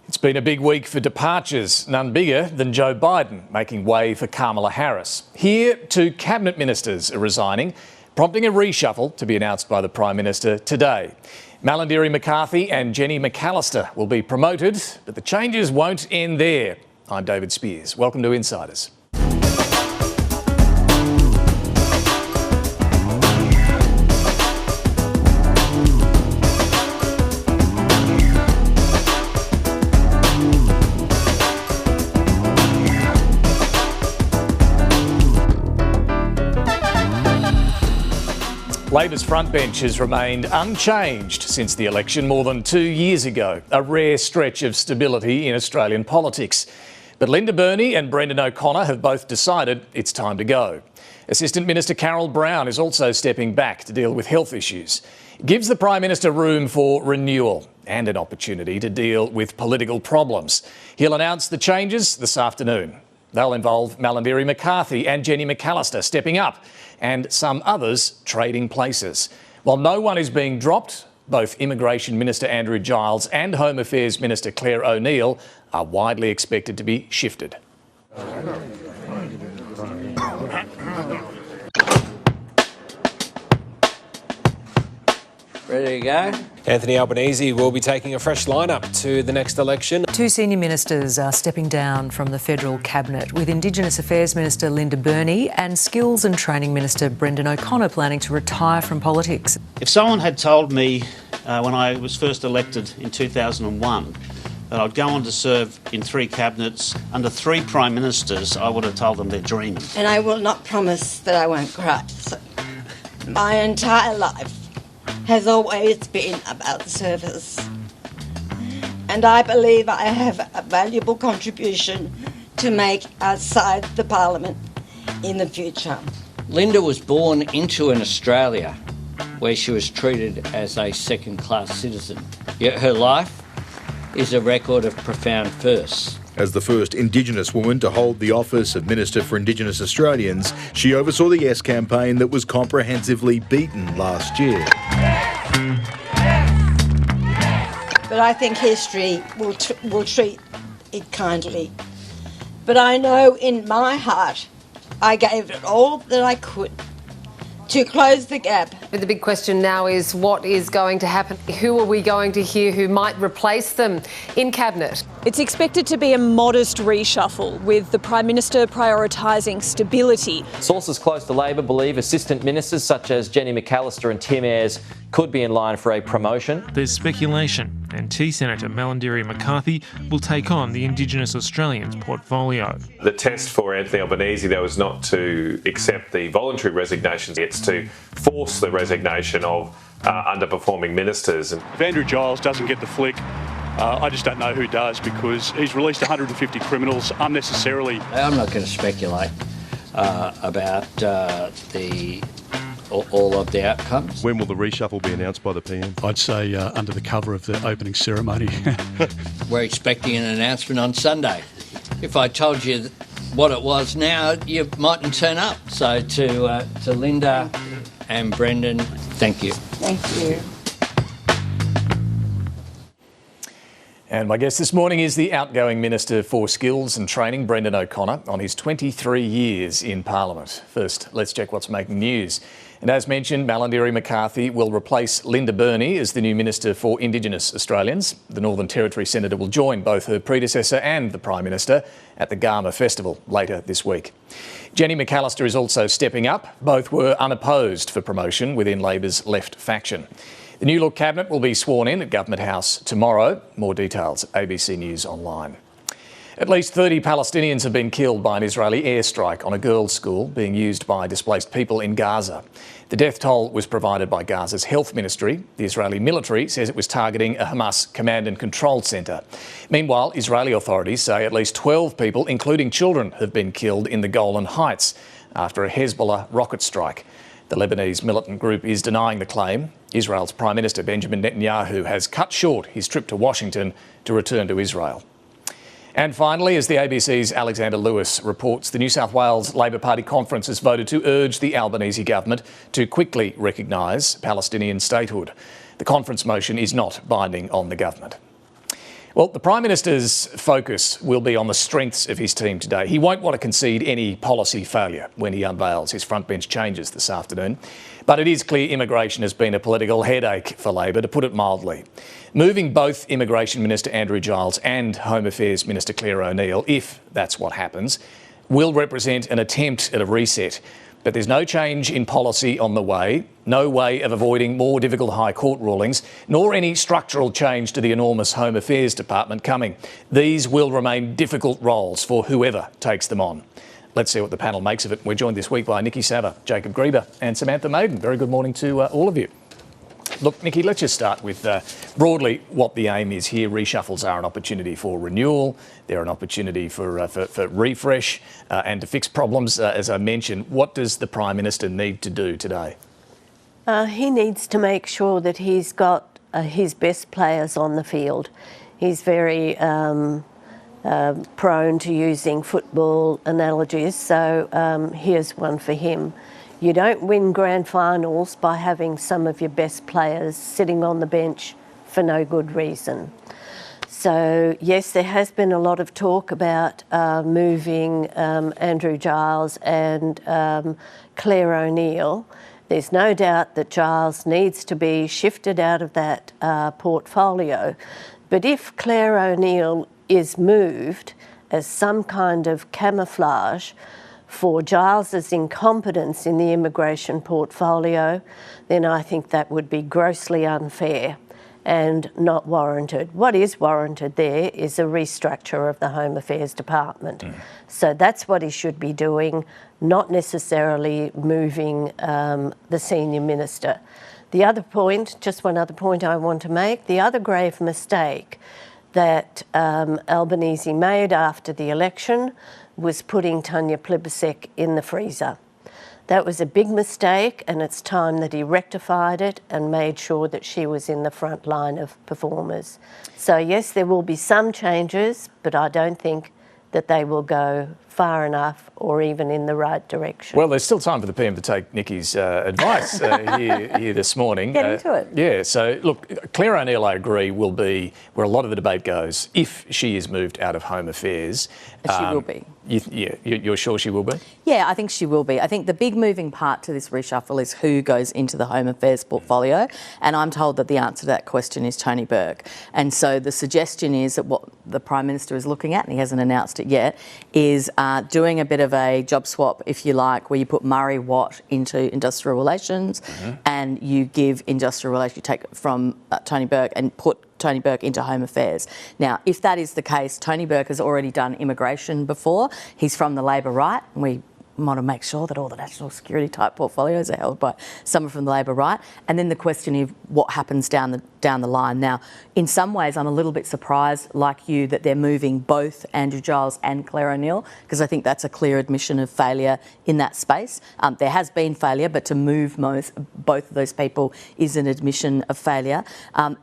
It's been a big week for departures, none bigger than Joe Biden making way for Kamala Harris. Here, 2 cabinet ministers are resigning, prompting a reshuffle to be announced by the Prime Minister today. Malandiri McCarthy and Jenny McAllister will be promoted, but the changes won't end there. I'm David Speers. Welcome to Insiders. Labor's frontbench has remained unchanged since the election more than 2 years ago, a rare stretch of stability in Australian politics. But Linda Burney and Brendan O'Connor have both decided it's time to go. Assistant Minister Carol Brown is also stepping back to deal with health issues. It gives the Prime Minister room for renewal and an opportunity to deal with political problems. He'll announce the changes this afternoon. They'll involve Malandiri McCarthy and Jenny McAllister stepping up and some others trading places. While no one is being dropped, both Immigration Minister Andrew Giles and Home Affairs Minister Claire O'Neill are widely expected to be shifted. Ready to go? Anthony Albanese will be taking a fresh lineup to the next election. 2 senior ministers are stepping down from the federal cabinet, with Indigenous Affairs Minister Linda Burney and Skills and Training Minister Brendan O'Connor planning to retire from politics. If someone had told me when I was first elected in 2001 that I'd go on to serve in 3 cabinets under 3 prime ministers, I would have told them they're dreaming. And I will not promise that I won't cry. So my entire life has always been about service. And I believe I have a valuable contribution to make outside the Parliament in the future. Linda was born into an Australia where she was treated as a second-class citizen. Yet her life is a record of profound firsts. As the first Indigenous woman to hold the office of Minister for Indigenous Australians, she oversaw the Yes campaign that was comprehensively beaten last year. But I think history will treat it kindly. But I know in my heart I gave it all that I could to close the gap. But the big question now is what is going to happen? Who are we going to hear who might replace them in Cabinet? It's expected to be a modest reshuffle, with the Prime Minister prioritising stability. Sources close to Labor believe assistant ministers such as Jenny McAllister and Tim Ayres could be in line for a promotion. There's speculation NT Senator Malandiri McCarthy will take on the Indigenous Australians portfolio. The test for Anthony Albanese, though, is not to accept the voluntary resignations, it's to force the resignation of underperforming ministers. If Andrew Giles doesn't get the flick, I just don't know who does, because he's released 150 criminals unnecessarily. I'm not going to speculate about all of the outcomes. When will the reshuffle be announced by the PM? I'd say under the cover of the opening ceremony. We're expecting an announcement on Sunday. If I told you what it was now, you mightn't turn up. So to Linda and Brendan, thank you. Thank you. And my guest this morning is the outgoing Minister for Skills and Training, Brendan O'Connor, on his 23 years in Parliament. First, let's check what's making news. And as mentioned, Malandiri McCarthy will replace Linda Burney as the new Minister for Indigenous Australians. The Northern Territory Senator will join both her predecessor and the Prime Minister at the Garma Festival later this week. Jenny McAllister is also stepping up. Both were unopposed for promotion within Labor's left faction. The new look cabinet will be sworn in at Government House tomorrow. More details at ABC News Online. At least 30 Palestinians have been killed by an Israeli airstrike on a girls' school being used by displaced people in Gaza. The death toll was provided by Gaza's health ministry. The Israeli military says it was targeting a Hamas command and control centre. Meanwhile, Israeli authorities say at least 12 people, including children, have been killed in the Golan Heights after a Hezbollah rocket strike. The Lebanese militant group is denying the claim. Israel's Prime Minister Benjamin Netanyahu has cut short his trip to Washington to return to Israel. And finally, as the ABC's Alexander Lewis reports, the New South Wales Labor Party conference has voted to urge the Albanese government to quickly recognise Palestinian statehood. The conference motion is not binding on the government. Well, the Prime Minister's focus will be on the strengths of his team today. He won't want to concede any policy failure when he unveils his frontbench changes this afternoon. But it is clear immigration has been a political headache for Labor, to put it mildly. Moving both Immigration Minister Andrew Giles and Home Affairs Minister Claire O'Neill, if that's what happens, will represent an attempt at a reset. But there's no change in policy on the way, no way of avoiding more difficult High Court rulings, nor any structural change to the enormous Home Affairs Department coming. These will remain difficult roles for whoever takes them on. Let's see what the panel makes of it. We're joined this week by Nikki Savva, Jacob Greber and Samantha Maiden. Very good morning to all of you. Look, Nikki, let's just start with broadly what the aim is here. Reshuffles are an opportunity for renewal. They're an opportunity for refresh and to fix problems. As I mentioned, what does the Prime Minister need to do today? He needs to make sure that he's got his best players on the field. He's very prone to using football analogies, so here's one for him. You don't win grand finals by having some of your best players sitting on the bench for no good reason. So, yes, there has been a lot of talk about moving Andrew Giles and Claire O'Neill. There's no doubt that Giles needs to be shifted out of that portfolio. But if Claire O'Neill is moved as some kind of camouflage for Giles's incompetence in the immigration portfolio, then I think that would be grossly unfair and not warranted. What is warranted there is a restructure of the Home Affairs Department. So that's what he should be doing, not necessarily moving the senior minister. The other point, just one other point I want to make, the other grave mistake that Albanese made after the election was putting Tanya Plibersek in the freezer. That was a big mistake, and it's time that he rectified it and made sure that she was in the front line of performers. So yes, there will be some changes, but I don't think that they will go far enough or even in the right direction. Well, there's still time for the PM to take Nikki's advice here this morning. Get into it. Yeah, so look, Claire O'Neill, I agree, will be where a lot of the debate goes if she is moved out of Home Affairs. She will be. You're sure she will be? Yeah, I think she will be. I think the big moving part to this reshuffle is who goes into the Home Affairs portfolio, and I'm told that the answer to that question is Tony Burke. And so the suggestion is that what the Prime Minister is looking at, and he hasn't announced it yet, is doing a bit of a job swap, if you like, where you put Murray Watt into industrial relations and you give industrial relations, you take it from Tony Burke and put Tony Burke into Home Affairs. Now, if that is the case, Tony Burke has already done immigration before. He's from the Labor right, and we want to make sure that all the national security type portfolios are held by someone from the Labor right. And then the question of what happens down the line. Now, in some ways, I'm a little bit surprised, like you, that they're moving both Andrew Giles and Claire O'Neill, because I think that's a clear admission of failure in that space. There has been failure, but to move both of those people is an admission of failure.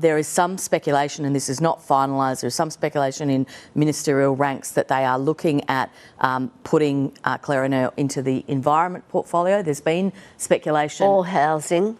There is some speculation, and this is not finalised, there is some speculation in ministerial ranks that they are looking at putting Claire O'Neill into the environment portfolio. There's been speculation. Or housing.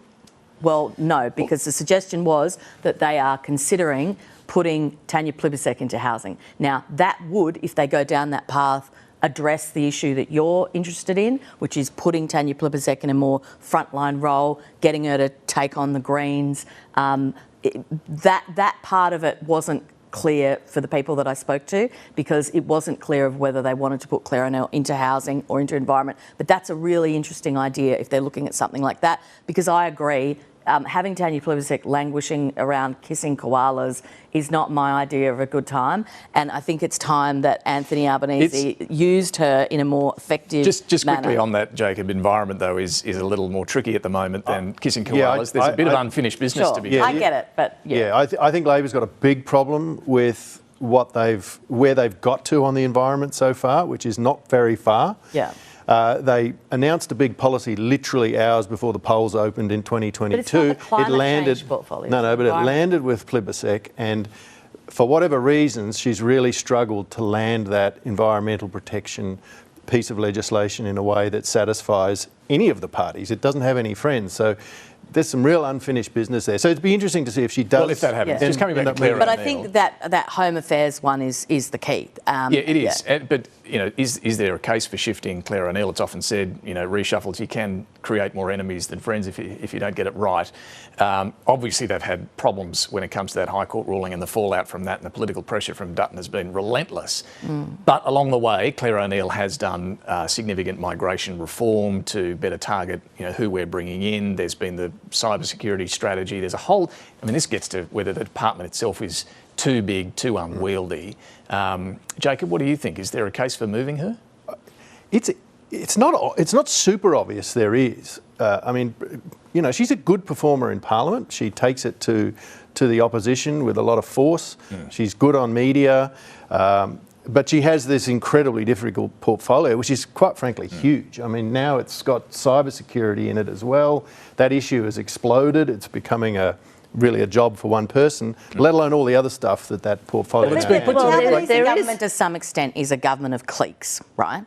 Well, no, because the suggestion was that they are considering putting Tanya Plibersek into housing. Now, that would, if they go down that path, address the issue that you're interested in, which is putting Tanya Plibersek in a more frontline role, getting her to take on the Greens. That part of it wasn't clear for the people that I spoke to, because it wasn't clear of whether they wanted to put Claire O'Neill into housing or into environment. But that's a really interesting idea if they're looking at something like that, because I agree, having Tanya Plibersek languishing around kissing koalas is not my idea of a good time. And I think it's time that Anthony Albanese used her in a more effective Just manner. quickly on that, Jacob, environment, though, is a little more tricky at the moment than kissing koalas. There's a bit of unfinished business to be done. I get it, but I think Labor's got a big problem with where they've got to on the environment so far, which is not very far. Yeah. They announced a big policy literally hours before the polls opened in 2022. But it's not the climate change portfolio. But it landed with Plibersek, and for whatever reasons, she's really struggled to land that environmental protection piece of legislation in a way that satisfies any of the parties. It doesn't have any friends. So there's some real unfinished business there. So it'd be interesting to see if she does. Well, if that happens. Just coming back to Claire But I O'Neill. think that Home Affairs one is the key. Yeah, it is. But, you know, is there a case for shifting Claire O'Neill? It's often said, you know, reshuffles, you can create more enemies than friends if you don't get it right. Obviously, they've had problems when it comes to that High Court ruling, and the fallout from that and the political pressure from Dutton has been relentless. But along the way, Claire O'Neill has done significant migration reform to better target, you know, who we're bringing in. There's been the cybersecurity strategy. There's a whole... I mean, this gets to whether the department itself is too big, too unwieldy. Jacob, what do you think? Is there a case for moving her? It's not super obvious there is. I mean, you know, she's a good performer in Parliament. She takes it to the opposition with a lot of force. She's good on media. But she has this incredibly difficult portfolio, which is quite frankly huge. I mean, now it's got cybersecurity in it as well. That issue has exploded. It's becoming really a job for one person, let alone all the other stuff that portfolio has. The government, to some extent, is a government of cliques, right?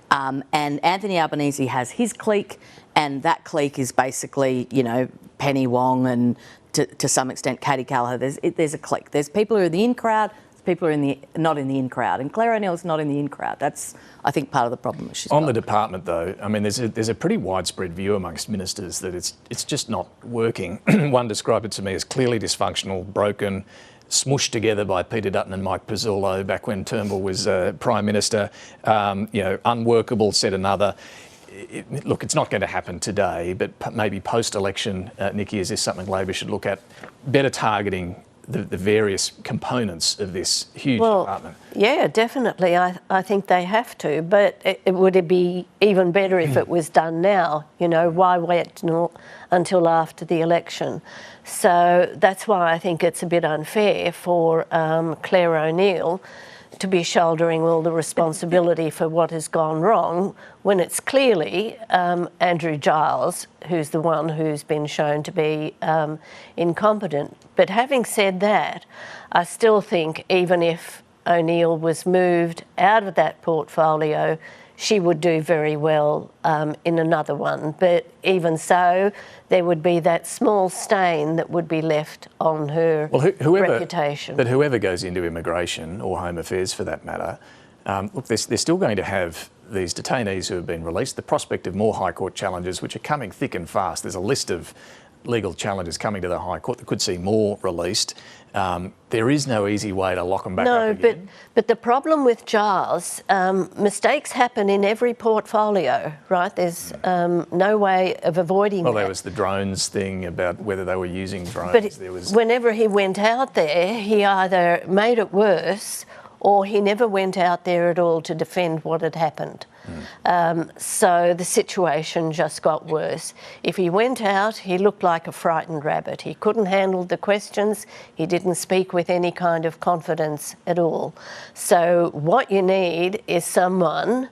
And Anthony Albanese has his clique, and that clique is basically, you know, Penny Wong and to some extent Katie Callagher. There's a clique. There's people who are in the in crowd. People are not in the in crowd, and Claire O'Neill's not in the in crowd. That's, I think, part of the problem that she's on got. The department, though. I mean, there's a pretty widespread view amongst ministers that it's just not working. One described it to me as clearly dysfunctional, broken, smooshed together by Peter Dutton and Mike Pizzullo back when Turnbull was Prime Minister. You know, unworkable, said another. Look, it's not going to happen today, but maybe post-election, Nikki, is this something Labor should look at? Better targeting the various components of this huge department. Yeah, definitely. I think they have to, but would it be even better if it was done now? You know, why wait until after the election? So that's why I think it's a bit unfair for Claire O'Neill to be shouldering all the responsibility for what has gone wrong when it's clearly Andrew Giles who's the one who's been shown to be incompetent. But having said that, I still think even if O'Neill was moved out of that portfolio, she would do very well in another one. But even so, there would be that small stain that would be left on her reputation. But whoever goes into immigration or Home Affairs for that matter, look, they're still going to have these detainees who have been released, the prospect of more High Court challenges, which are coming thick and fast. There's a list of legal challenges coming to the High Court that could see more released. There is no easy way to lock them back up again. But the problem with Giles, mistakes happen in every portfolio, right? There's no way of avoiding that. Well, there was the drones thing about whether they were using drones. But whenever he went out there, he either made it worse or he never went out there at all to defend what had happened. So the situation just got worse. If he went out, he looked like a frightened rabbit. He couldn't handle the questions. He didn't speak with any kind of confidence at all. So what you need is someone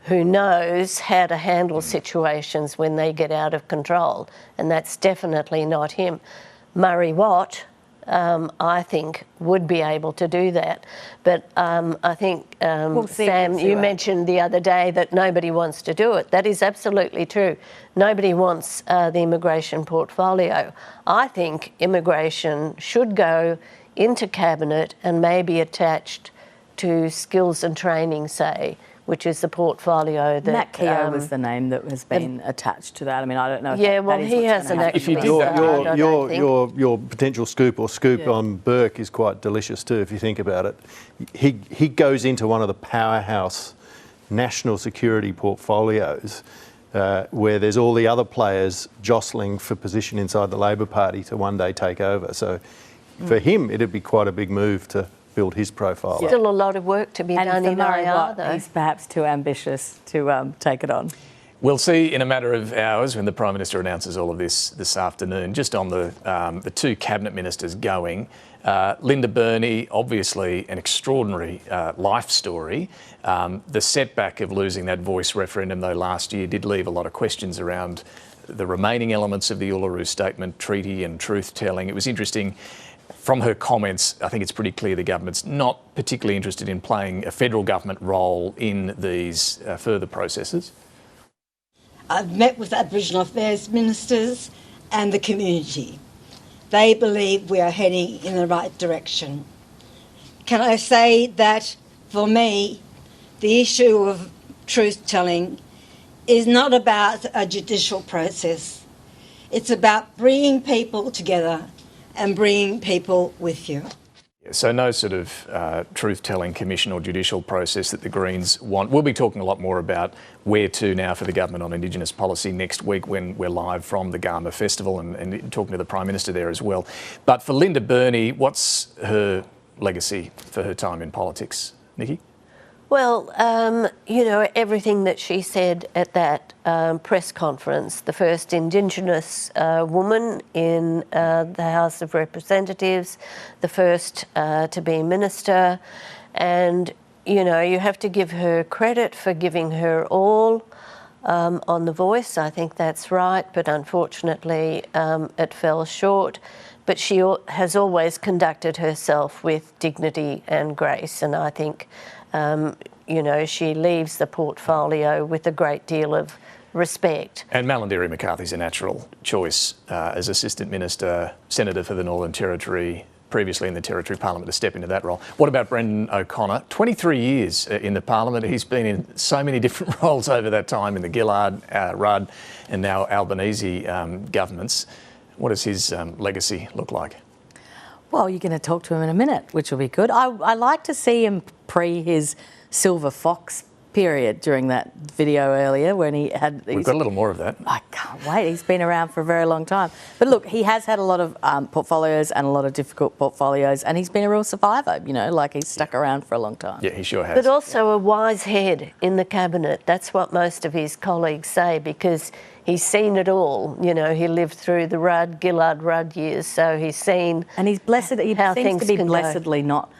who knows how to handle situations when they get out of control, and that's definitely not him. Murray Watt, I think, would be able to do that. But I think, Sam, you mentioned the other day that nobody wants to do it. That is absolutely true. Nobody wants the immigration portfolio. I think immigration should go into Cabinet and maybe attached to skills and training, say, which is the portfolio that... Matt Keogh was the name that has been attached to that. I mean, I don't know if he hasn't actually your potential scoop on Burke is quite delicious too, if you think about it. He goes into one of the powerhouse national security portfolios where there's all the other players jostling for position inside the Labor Party to one day take over. So for him, it'd be quite a big move to build his profile. Still a lot of work to be done in IR, though. He's perhaps too ambitious to take it on. We'll see in a matter of hours when the Prime Minister announces all of this afternoon. Just on the two Cabinet Ministers going, Linda Burney, obviously an extraordinary life story. The setback of losing that voice referendum, though, last year did leave a lot of questions around the remaining elements of the Uluru Statement, treaty and truth-telling. It was interesting. From her comments, I think it's pretty clear the government's not particularly interested in playing a federal government role in these further processes. I've met with Aboriginal Affairs ministers and the community. They believe we are heading in the right direction. Can I say that, for me, the issue of truth-telling is not about a judicial process. It's about bringing people together and bringing people with you. So no sort of truth-telling commission or judicial process that the Greens want. We'll be talking a lot more about where to now for the government on Indigenous policy next week when we're live from the Garma Festival and talking to the Prime Minister there as well. But for Linda Burney, what's her legacy for her time in politics? Nikki? Well, you know, everything that she said at that press conference, the first Indigenous woman in the House of Representatives, the first to be minister, and, you know, you have to give her credit for giving her all on The Voice. I think that's right, but unfortunately it fell short. But she has always conducted herself with dignity and grace, and I think you know, she leaves the portfolio with a great deal of respect. And Malandiri McCarthy's a natural choice as Assistant Minister, Senator for the Northern Territory, previously in the Territory Parliament, to step into that role. What about Brendan O'Connor? 23 years in the Parliament. He's been in so many different roles over that time in the Gillard, Rudd and now Albanese governments. What does his legacy look like? Well, you're going to talk to him in a minute, which will be good. I like to see him pre his Silver Fox period during that video earlier when he had these... We've got a little more of that. I can't wait. He's been around for a very long time. But look, he has had a lot of portfolios and a lot of difficult portfolios, and he's been a real survivor, you know, like he's stuck around for a long time. Yeah, he sure has. But also a wise head in the cabinet. That's what most of his colleagues say, because he's seen it all. You know, he lived through the Gillard Rudd years, so he's seen. And he's blessed. He how seems things to be can blessedly not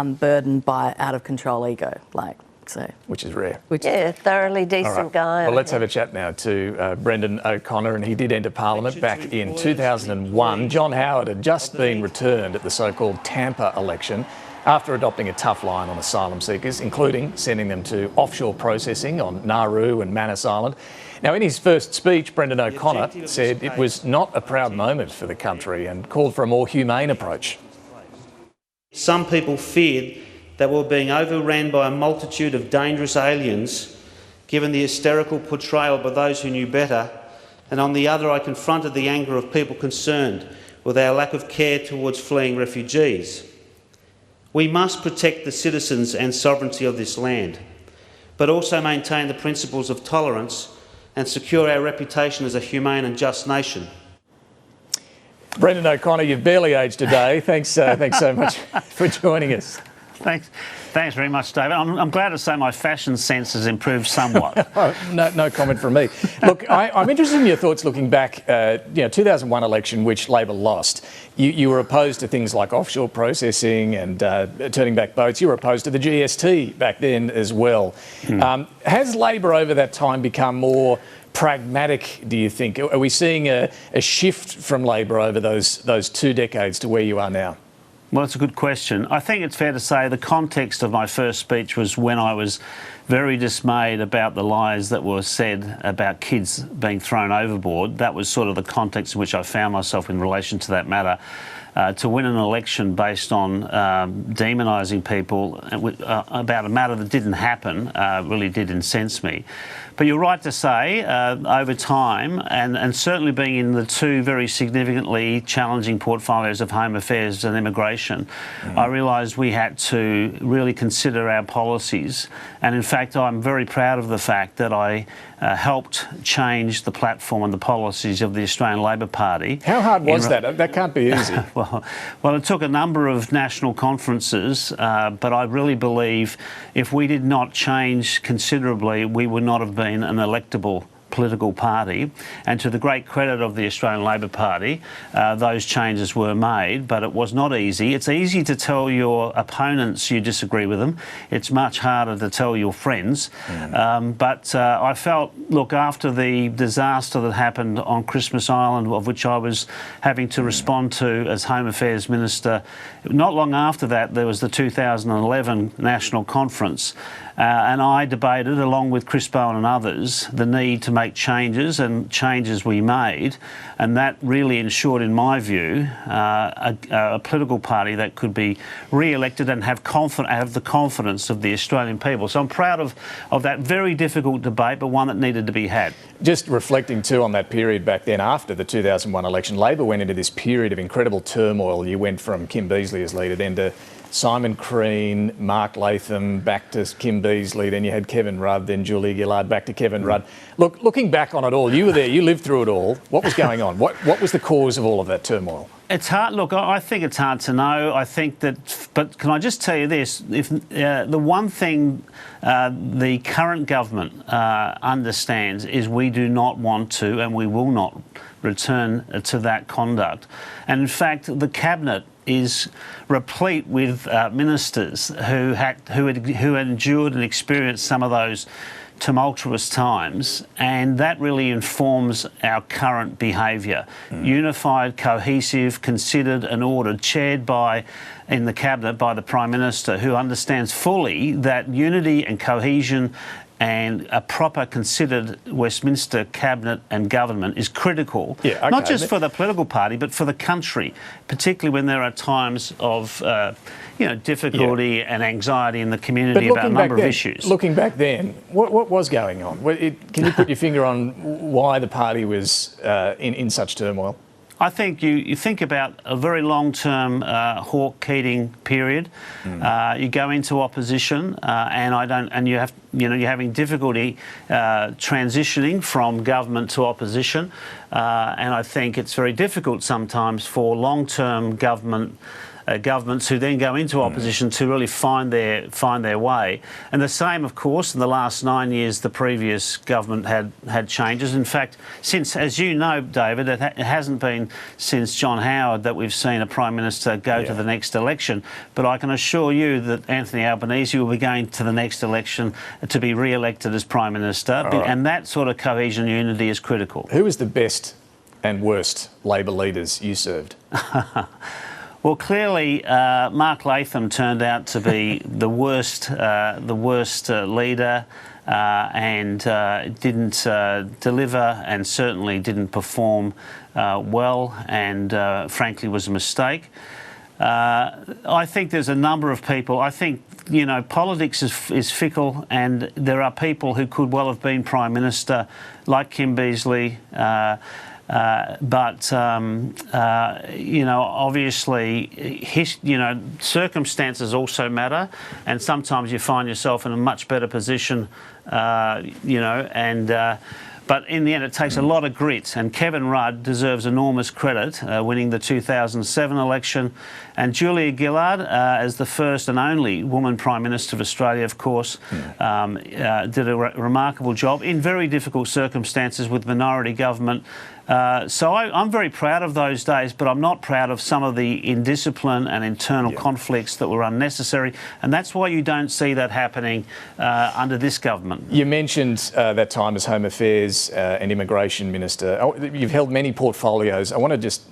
burdened by out of control ego, like so. Which is rare. Yeah, thoroughly decent guy. Well, let's have a chat now to Brendan O'Connor, and he did enter Parliament back in 2001. John Howard had just been returned at the so-called Tampa election after adopting a tough line on asylum seekers, including sending them to offshore processing on Nauru and Manus Island. Now, in his first speech, Brendan O'Connor said it was not a proud moment for the country and called for a more humane approach. Some people feared that we were being overran by a multitude of dangerous aliens, given the hysterical portrayal by those who knew better, and on the other I confronted the anger of people concerned with our lack of care towards fleeing refugees. We must protect the citizens and sovereignty of this land, but also maintain the principles of tolerance and secure our reputation as a humane and just nation. Brendan O'Connor, you've barely aged a day. Thanks so much for joining us. Thanks very much, David. I'm glad to say my fashion sense has improved somewhat. No comment from me. Look, I'm interested in your thoughts looking back, 2001 election, which Labor lost. You were opposed to things like offshore processing and turning back boats. You were opposed to the GST back then as well. Has Labor over that time become more pragmatic, do you think? Are we seeing a shift from Labor over those 2 decades to where you are now? Well, it's a good question. I think it's fair to say the context of my first speech was when I was very dismayed about the lies that were said about kids being thrown overboard. That was sort of the context in which I found myself in relation to that matter. To win an election based on demonising people about a matter that didn't happen really did incense me. But you're right to say, over time, and certainly being in the 2 very significantly challenging portfolios of Home Affairs and Immigration, I realised we had to really consider our policies. And in fact, I'm very proud of the fact that I helped change the platform and the policies of the Australian Labor Party. How hard was that? That can't be easy. Well, it took a number of national conferences, but I really believe if we did not change considerably, we would not have been an electable political party. And to the great credit of the Australian Labor Party, those changes were made, but it was not easy. It's easy to tell your opponents you disagree with them. It's much harder to tell your friends. But I felt, look, after the disaster that happened on Christmas Island, of which I was having to respond to as Home Affairs Minister, not long after that there was the 2011 National Conference. And I debated, along with Chris Bowen and others, the need to make make changes, and changes we made, and that really ensured, in my view, a political party that could be re-elected and have the confidence of the Australian people. So I'm proud of that very difficult debate, but one that needed to be had. Just reflecting too on that period back then after the 2001 election, Labor went into this period of incredible turmoil. You went from Kim Beazley as leader, then to Simon Crean, Mark Latham, back to Kim Beazley, then you had Kevin Rudd, then Julia Gillard, back to Kevin Rudd. Look, looking back on it all, you were there, you lived through it all. What was going on? What was the cause of all of that turmoil? It's hard. Look, I think it's hard to know. I think that, but can I just tell you this? If the one thing the current government understands is we do not want to, and we will not return to that conduct. And in fact, the cabinet is replete with ministers who had endured and experienced some of those tumultuous times, and that really informs our current behaviour. Unified, cohesive, considered and ordered, chaired in the cabinet by the Prime Minister, who understands fully that unity and cohesion and a proper considered Westminster cabinet and government is critical, not just for the political party but for the country, particularly when there are times of difficulty and anxiety in the community about a number of issues. Looking back then, what was going on? Can you put your finger on why the party was in such turmoil? I think you think about a very long-term Hawke-Keating period. You go into opposition, and you're having difficulty transitioning from government to opposition. And I think it's very difficult sometimes for long-term governments who then go into opposition to really find their way. And the same, of course, in the last 9 years, the previous government had changes. In fact, since, as you know, David, it hasn't been since John Howard that we've seen a Prime Minister go to the next election. But I can assure you that Anthony Albanese will be going to the next election to be re-elected as Prime Minister. And that sort of cohesion and unity is critical. Who was the best and worst Labor leaders you served? Well, clearly, Mark Latham turned out to be the worst leader, and didn't deliver, and certainly didn't perform well, and frankly was a mistake. I think there's a number of people. I think politics is fickle, and there are people who could well have been Prime Minister, like Kim Beazley. But obviously, circumstances also matter, and sometimes you find yourself in a much better position, but in the end it takes a lot of grit, and Kevin Rudd deserves enormous credit, winning the 2007 election, and Julia Gillard, as the first and only woman Prime Minister of Australia, of course, did a remarkable job in very difficult circumstances with minority government. So I'm very proud of those days, but I'm not proud of some of the indiscipline and internal conflicts that were unnecessary, and that's why you don't see that happening under this government. You mentioned that time as Home Affairs and Immigration Minister. You've held many portfolios. I want to just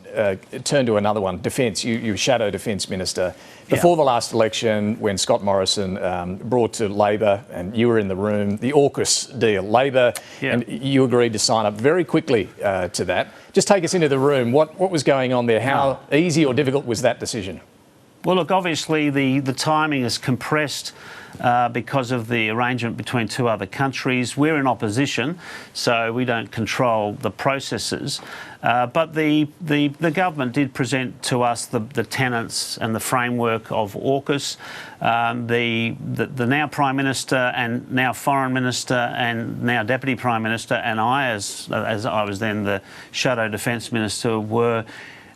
turn to another one, Defence. You were Shadow Defence Minister. Before the last election, when Scott Morrison brought to Labor, and you were in the room, the AUKUS deal, Labor, and you agreed to sign up very quickly to that. Just take us into the room. What was going on there? How easy or difficult was that decision? Well, look, obviously the timing is compressed because of the arrangement between two other countries. We're in opposition, so we don't control the processes. But the government did present to us the tenets and the framework of AUKUS. The now Prime Minister and now Foreign Minister and now Deputy Prime Minister and I, as I was then the Shadow Defence Minister, were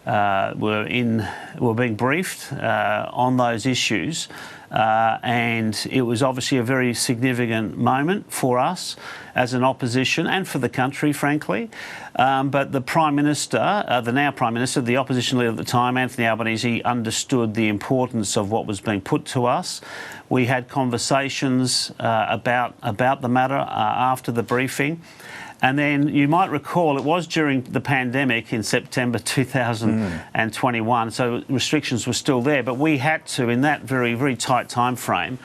being briefed on those issues, and it was obviously a very significant moment for us as an opposition and for the country, frankly. But the Prime Minister, the now Prime Minister, the opposition leader at the time, Anthony Albanese, understood the importance of what was being put to us. We had conversations about the matter after the briefing. And then you might recall it was during the pandemic in September 2021, so restrictions were still there, but we had to, in that very, very tight time frame,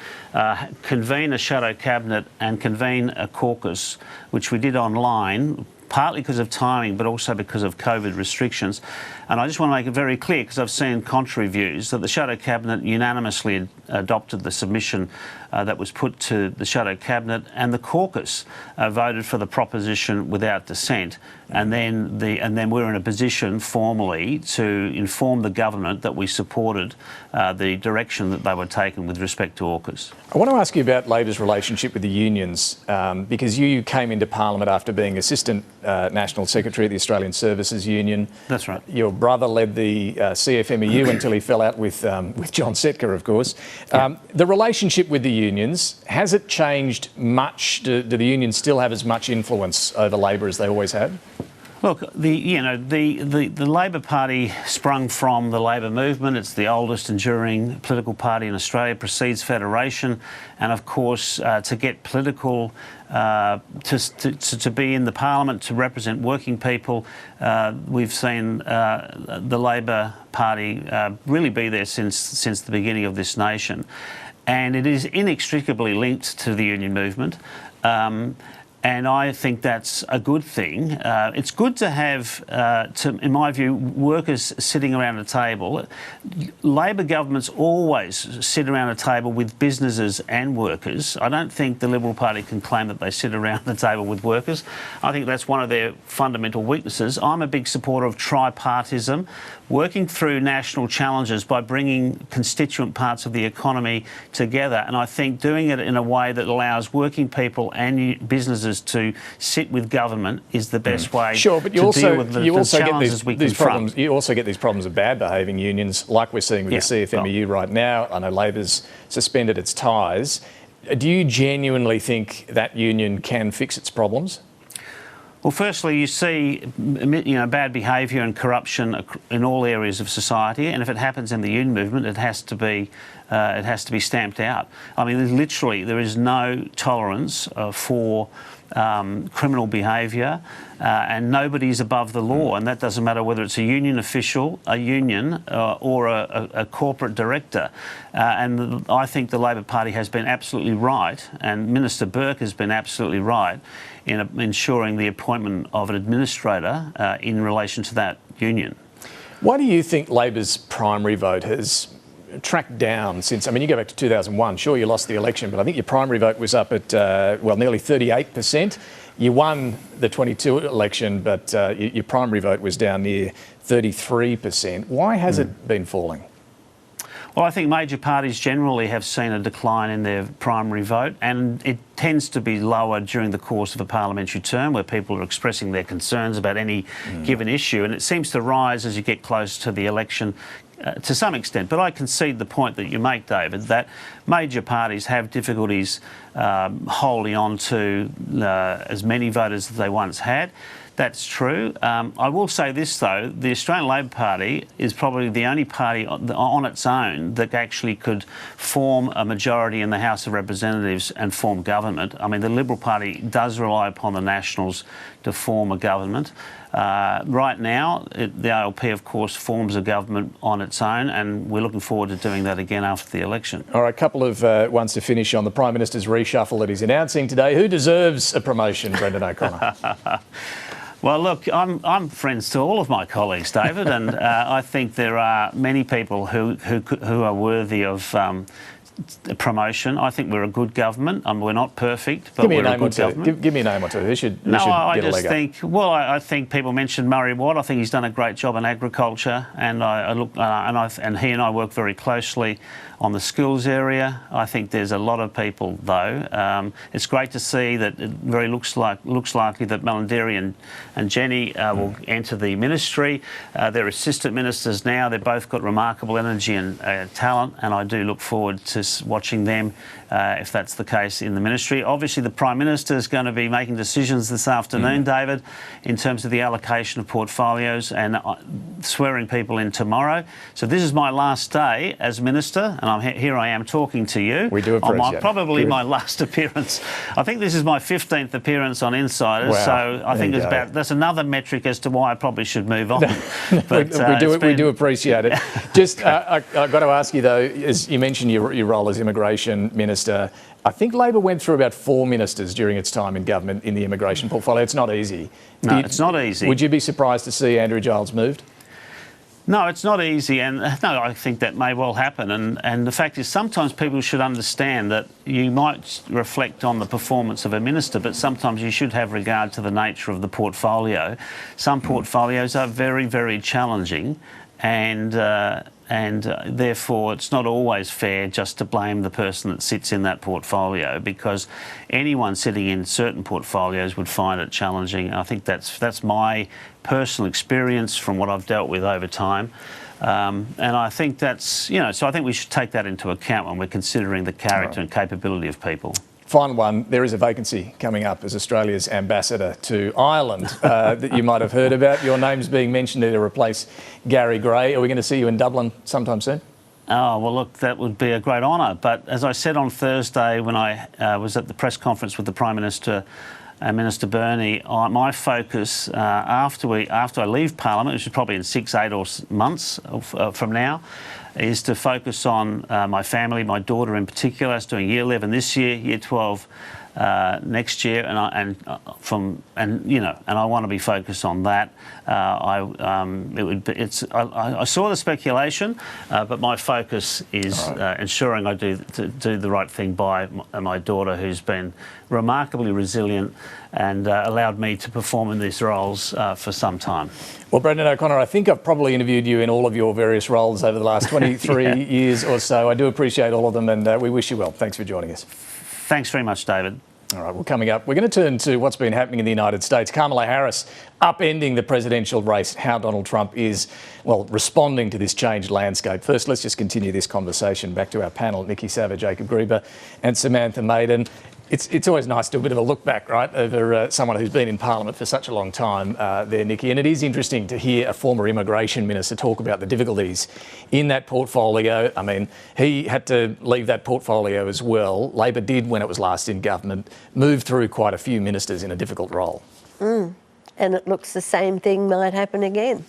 convene a shadow cabinet and convene a caucus, which we did online, partly because of timing, but also because of COVID restrictions. And I just want to make it very clear, because I've seen contrary views, that the Shadow Cabinet unanimously adopted the submission that was put to the Shadow Cabinet, and the caucus voted for the proposition without dissent. And then we're in a position formally to inform the government that we supported the direction that they were taking with respect to AUKUS. I want to ask you about Labor's relationship with the unions, because you came into Parliament after being Assistant National Secretary of the Australian Services Union. That's right. Your brother led the CFMEU until he fell out with John Setka, of course. The relationship with the unions, has it changed much? Do the unions still have as much influence over Labor as they always had? Look, the Labor Party sprung from the Labor movement. It's the oldest enduring political party in Australia, precedes federation, and of course to get political, to be in the Parliament, to represent working people, we've seen the Labor Party really be there since the beginning of this nation, and it is inextricably linked to the union movement. And I think that's a good thing. It's good to have, in my view, workers sitting around a table. Labor governments always sit around a table with businesses and workers. I don't think the Liberal Party can claim that they sit around the table with workers. I think that's one of their fundamental weaknesses. I'm a big supporter of tripartism, working through national challenges by bringing constituent parts of the economy together. And I think doing it in a way that allows working people and businesses to sit with government is the best way sure, but to deal with the challenges we confront. Problems. You also get these problems of bad behaving unions, like we're seeing with the CFMEU right now. I know Labor's suspended its ties. Do you genuinely think that union can fix its problems? Well, firstly, you see, bad behaviour and corruption in all areas of society, and if it happens in the union movement, it has to be stamped out. I mean, literally, there is no tolerance for criminal behaviour, and nobody is above the law, and that doesn't matter whether it's a union official, a union, or a corporate director. And I think the Labor Party has been absolutely right, and Minister Burke has been absolutely right in ensuring the appointment of an administrator in relation to that union. Why do you think Labor's primary vote has tracked down since, I mean, you go back to 2001, sure, you lost the election, but I think your primary vote was up at, nearly 38%. You won the 22 election, but your primary vote was down near 33%. Why has it been falling? Well, I think major parties generally have seen a decline in their primary vote, and it tends to be lower during the course of a parliamentary term where people are expressing their concerns about any given issue, and it seems to rise as you get close to the election to some extent. But I concede the point that you make, David, that major parties have difficulties holding on to as many voters as they once had. That's true. I will say this, though. The Australian Labor Party is probably the only party on its own that actually could form a majority in the House of Representatives and form government. I mean, the Liberal Party does rely upon the Nationals to form a government. Right now, the ALP, of course, forms a government on its own, and we're looking forward to doing that again after the election. All right, a couple of ones to finish on the Prime Minister's reshuffle that he's announcing today. Who deserves a promotion, Brendan O'Connor? Well, look, I'm friends to all of my colleagues, David, and I think there are many people who are worthy of promotion. I think we're a good government. We're not perfect, but we're a good government. Give me a name or two. Who should get a leg up? I think people mentioned Murray Watt. I think he's done a great job in agriculture, and he and I work very closely on the skills area. I think there's a lot of people, though. It's great to see that it very looks likely that Melandiri and Jenny will enter the ministry. They're assistant ministers now. They've both got remarkable energy and talent, and I do look forward to is watching them, if that's the case in the ministry. Obviously, the Prime Minister is going to be making decisions this afternoon, David, in terms of the allocation of portfolios and swearing people in tomorrow. So this is my last day as Minister, and here I am talking to you. We do appreciate it. Probably my last appearance. I think this is my 15th appearance on Insiders, wow. So I think that's another metric as to why I probably should move on. But, we do appreciate it. Just, I've got to ask you though, as you mentioned your role as Immigration Minister, I think Labor went through about 4 ministers during its time in government in the immigration portfolio. It's not easy. No, it's not easy. Would you be surprised to see Andrew Giles moved? No, it's not easy, and no, I think that may well happen. And the fact is, sometimes people should understand that you might reflect on the performance of a minister, but sometimes you should have regard to the nature of the portfolio. Some portfolios are very, very challenging, and therefore it's not always fair just to blame the person that sits in that portfolio, because anyone sitting in certain portfolios would find it challenging. I think that's my personal experience from what I've dealt with over time. And I think that's, so I think we should take that into account when we're considering the character and capability of people. Final one, there is a vacancy coming up as Australia's ambassador to Ireland that you might have heard about. Your name's being mentioned there to replace Gary Gray. Are we going to see you in Dublin sometime soon? Oh, well, look, that would be a great honour. But as I said on Thursday when I was at the press conference with the Prime Minister, Minister Burney, my focus after I leave Parliament, which is probably in 6, 8 months from now, is to focus on my family, my daughter in particular. Is doing Year 11 this year, Year 12 next year, and I want to be focused on that. I saw the speculation, but my focus is ensuring I do the right thing by my daughter, who's been remarkably resilient and allowed me to perform in these roles for some time. Well, Brendan O'Connor, I think I've probably interviewed you in all of your various roles over the last 23 years or so. I do appreciate all of them, and we wish you well. Thanks for joining us. Thanks very much, David. All right, well, coming up, we're going to turn to what's been happening in the United States. Kamala Harris upending the presidential race, how Donald Trump is, well, responding to this changed landscape. First, let's just continue this conversation back to our panel, Nikki Savva, Jacob Greber and Samantha Maiden. It's always nice to do a bit of a look back, right, over someone who's been in Parliament for such a long time there, Nikki. And it is interesting to hear a former immigration minister talk about the difficulties in that portfolio. I mean, he had to leave that portfolio as well. Labor did, when it was last in government, move through quite a few ministers in a difficult role. And it looks the same thing might happen again.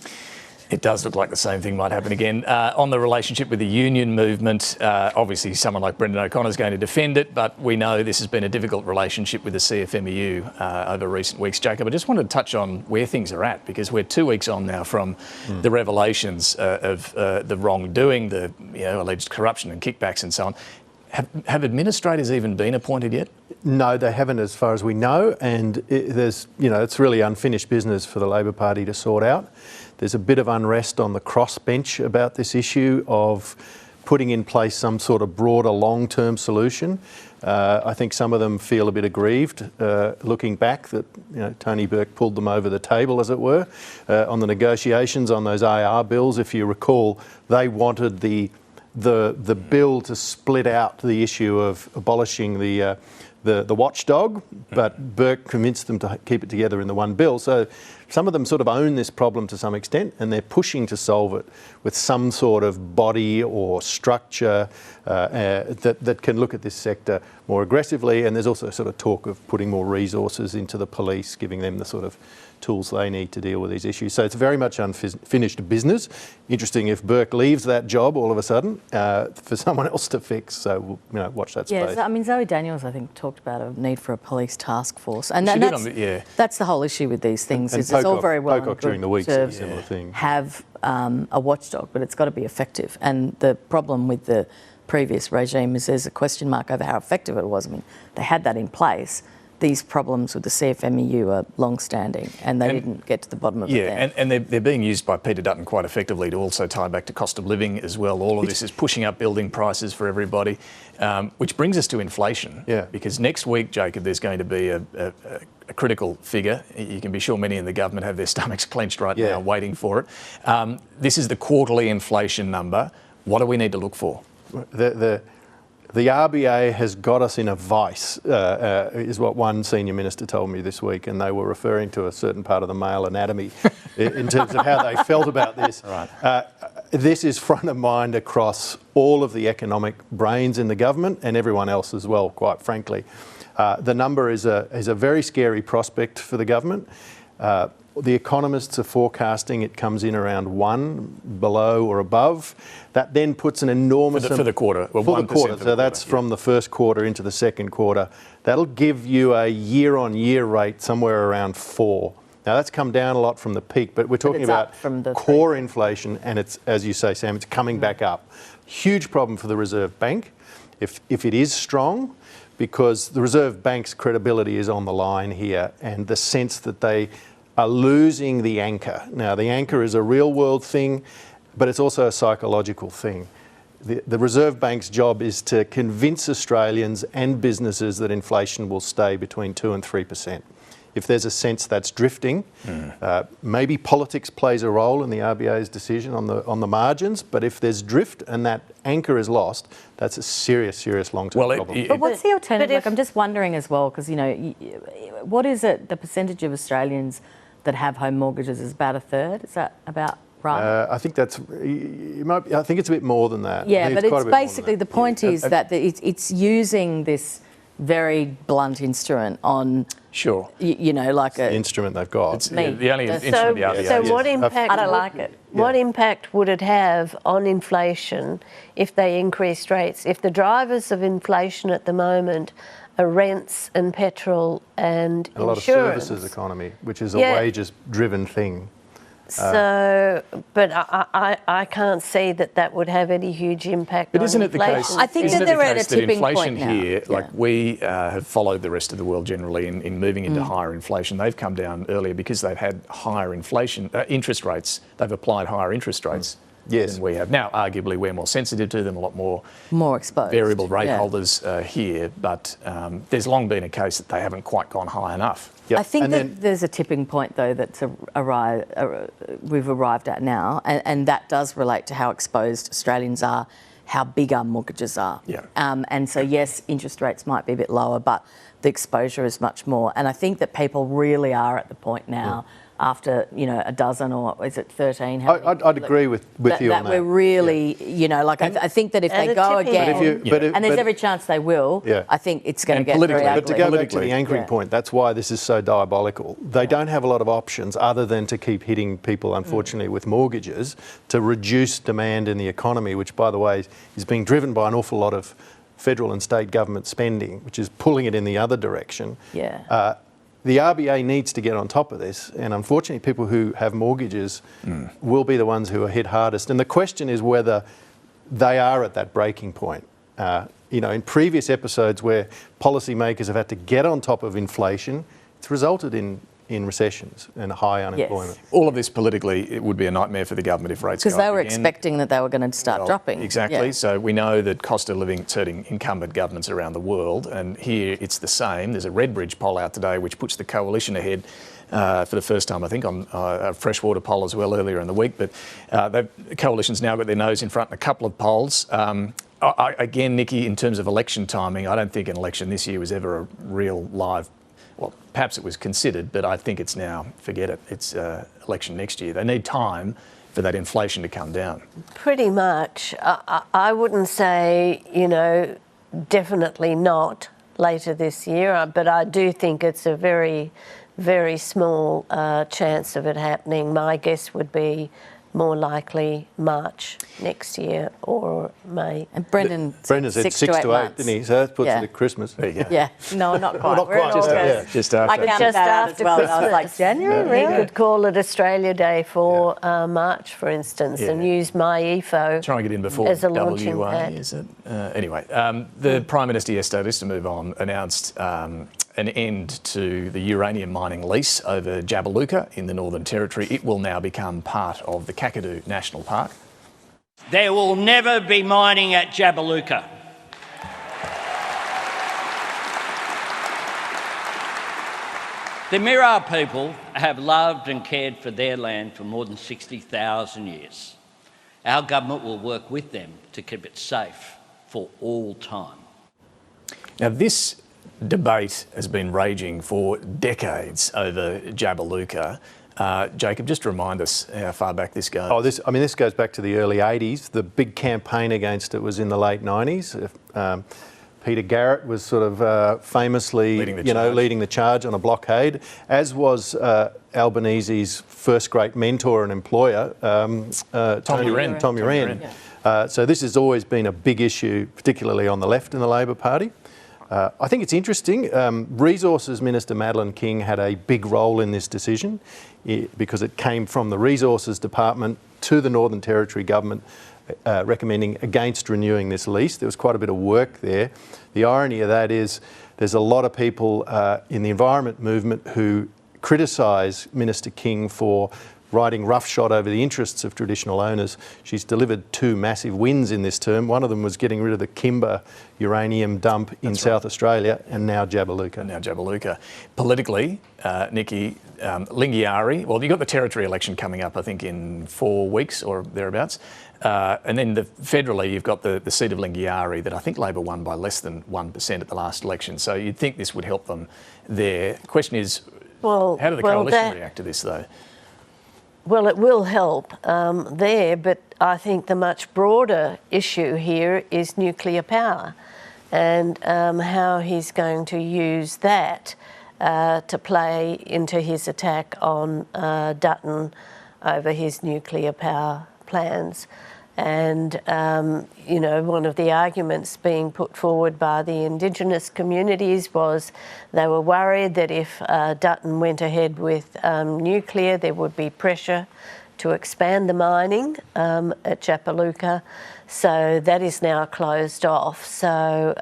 It does look like the same thing might happen again. On the relationship with the union movement, obviously someone like Brendan O'Connor is going to defend it, but we know this has been a difficult relationship with the CFMEU over recent weeks. Jacob, I just wanted to touch on where things are at, because we're 2 weeks on now from the revelations of the wrongdoing, the alleged corruption and kickbacks and so on. Have administrators even been appointed yet? No, they haven't, as far as we know, and it's really unfinished business for the Labor Party to sort out. There's a bit of unrest on the crossbench about this issue of putting in place some sort of broader long-term solution. I think some of them feel a bit aggrieved, looking back, that Tony Burke pulled them over the table, as it were, on the negotiations on those AR bills. If you recall, they wanted the bill to split out the issue of abolishing the watchdog, but Burke convinced them to keep it together in the one bill. So some of them sort of own this problem to some extent, and they're pushing to solve it with some sort of body or structure that can look at this sector more aggressively. And there's also sort of talk of putting more resources into the police, giving them the sort of tools they need to deal with these issues. So it's very much unfinished business. Interesting if Burke leaves that job all of a sudden for someone else to fix. So watch that space. Yeah, I mean, Zoe Daniels, I think, talked about a need for a police task force, and that's the whole issue with these things. And it's all very well Pocock during the week said a similar thing. Have a watchdog, but it's got to be effective. And the problem with the previous regime is there's a question mark over how effective it was. I mean, they had that in place. These problems with the CFMEU are long-standing, and they didn't get to the bottom of it. Yeah, and they're being used by Peter Dutton quite effectively to also tie back to cost of living as well. All of this is pushing up building prices for everybody, which brings us to inflation. Yeah. Because next week, Jacob, there's going to be a critical figure. You can be sure many in the government have their stomachs clenched right now waiting for it. This is the quarterly inflation number. What do we need to look for? The RBA has got us in a vice, is what one senior minister told me this week, and they were referring to a certain part of the male anatomy in terms of how they felt about this. Right. This is front of mind across all of the economic brains in the government and everyone else as well, quite frankly. The number is a very scary prospect for the government. The economists are forecasting it comes in around 1, below or above. That then puts an enormous... For the quarter. Well, for the quarter. So that's from the first quarter into the second quarter. That'll give you a year-on-year rate somewhere around 4. Now, that's come down a lot from the peak, but we're talking about from the core inflation, and it's, as you say, Sam, it's coming back up. Huge problem for the Reserve Bank if it is strong, because the Reserve Bank's credibility is on the line here, and the sense that they are losing the anchor. Now, the anchor is a real-world thing, but it's also a psychological thing. The Reserve Bank's job is to convince Australians and businesses that inflation will stay between 2 and 3%. If there's a sense that's drifting, maybe politics plays a role in the RBA's decision on the margins, but if there's drift and that anchor is lost, that's a serious long-term problem. But what's the alternative? Like, I'm just wondering as well, because, you know, what is it, the percentage of Australians that have home mortgages is about a third? Is that about right? I think that's, I think it's a bit more than that. Yeah, but it's basically, the point is that it's using this very blunt instrument on... Sure. You know, like the instrument they've got. It's the only instrument the RBA So what impact... I don't like it. What impact would it have on inflation if they increased rates? If the drivers of inflation at the moment are rents and petrol and a lot of services economy, which is a wages-driven thing. So, but I can't see that would have any huge impact on inflation. But isn't it the case? I think that they're at a tipping point now. Here, like we have followed the rest of the world generally in moving into higher inflation. They've come down earlier because they've had higher inflation interest rates. They've applied higher interest rates. Than we have. Now, arguably, we're more sensitive to them, a lot more exposed. Variable rate holders here, but there's long been a case that they haven't quite gone high enough. I think that there's a tipping point, though, that's we've arrived at now, and that does relate to how exposed Australians are, how big our mortgages are. And so, yes, interest rates might be a bit lower, but the exposure is much more. And I think that people really are at the point now, after, you know, a dozen, or is it 13? I'd agree with you on that. That we're really, you know, like I think that if they go again, and there's every chance they will, I think it's going to get very ugly. But to go back to the anchoring point, that's why this is so diabolical. They don't have a lot of options other than to keep hitting people, unfortunately, with mortgages to reduce demand in the economy, which, by the way, is being driven by an awful lot of federal and state government spending, which is pulling it in the other direction. The RBA needs to get on top of this, and unfortunately people who have mortgages will be the ones who are hit hardest. And the question is whether they are at that breaking point. You know, in previous episodes where policymakers have had to get on top of inflation, it's resulted in recessions and high unemployment. All of this politically, it would be a nightmare for the government if rates go up because they were again. expecting that they were going to start dropping. Exactly. So we know that cost of living is hurting incumbent governments around the world, and here it's the same. There's a Redbridge poll out today which puts the coalition ahead for the first time, I think, on a Freshwater poll as well earlier in the week. But the coalition's now got their nose in front in a couple of polls. Again, Nikki, in terms of election timing, I don't think an election this year was ever a real live... Well, perhaps it was considered, but I think it's now, forget it, it's election next year. They need time for that inflation to come down. Pretty much. I wouldn't say, you know, definitely not later this year, but I do think it's a very, very small chance of it happening. My guess would be more likely March next year or May. And Brendan said 6 to 8 months, didn't he? So that puts it at Christmas. No, not quite. Not quite. Just after. I counted that out as well. I was like, January, really? You could call it Australia Day for March, for instance, and use MyEFO try and get in before as a launching pad. Is it? Anyway, the Prime Minister yesterday, just to move on, announced an end to the uranium mining lease over Jabiluka in the Northern Territory. It will now become part of the Kakadu National Park. There will never be mining at Jabiluka. The Mirarr people have loved and cared for their land for more than 60,000 years. Our government will work with them to keep it safe for all time. Now, this debate has been raging for decades over Jabiluka. Jacob, just remind us how far back this goes. Oh, this goes back to the early 80s. The big campaign against it was in the late 90s. Peter Garrett was sort of famously, leading the charge on a blockade, as was Albanese's first great mentor and employer, Tommy Wren. So this has always been a big issue, particularly on the left in the Labor Party. I think it's interesting. Resources Minister Madeleine King had a big role in this decision because it came from the Resources Department to the Northern Territory Government recommending against renewing this lease. There was quite a bit of work there. The irony of that is there's a lot of people in the environment movement who criticise Minister King for riding roughshod over the interests of traditional owners. She's delivered 2 massive wins in this term. One of them was getting rid of the Kimber uranium dump in South Australia, and now Jabiluka. Politically, Nikki, Lingiari, well, you've got the territory election coming up, I think, in 4 weeks or thereabouts. And then federally, you've got the seat of Lingiari that I think Labor won by less than 1% at the last election. So you'd think this would help them there. The question is, how do the coalition react to this, though? Well, it will help there, but I think the much broader issue here is nuclear power and how he's going to use that to play into his attack on Dutton over his nuclear power plans. And, one of the arguments being put forward by the Indigenous communities was they were worried that if Dutton went ahead with nuclear, there would be pressure to expand the mining at Jabiluka. So that is now closed off. So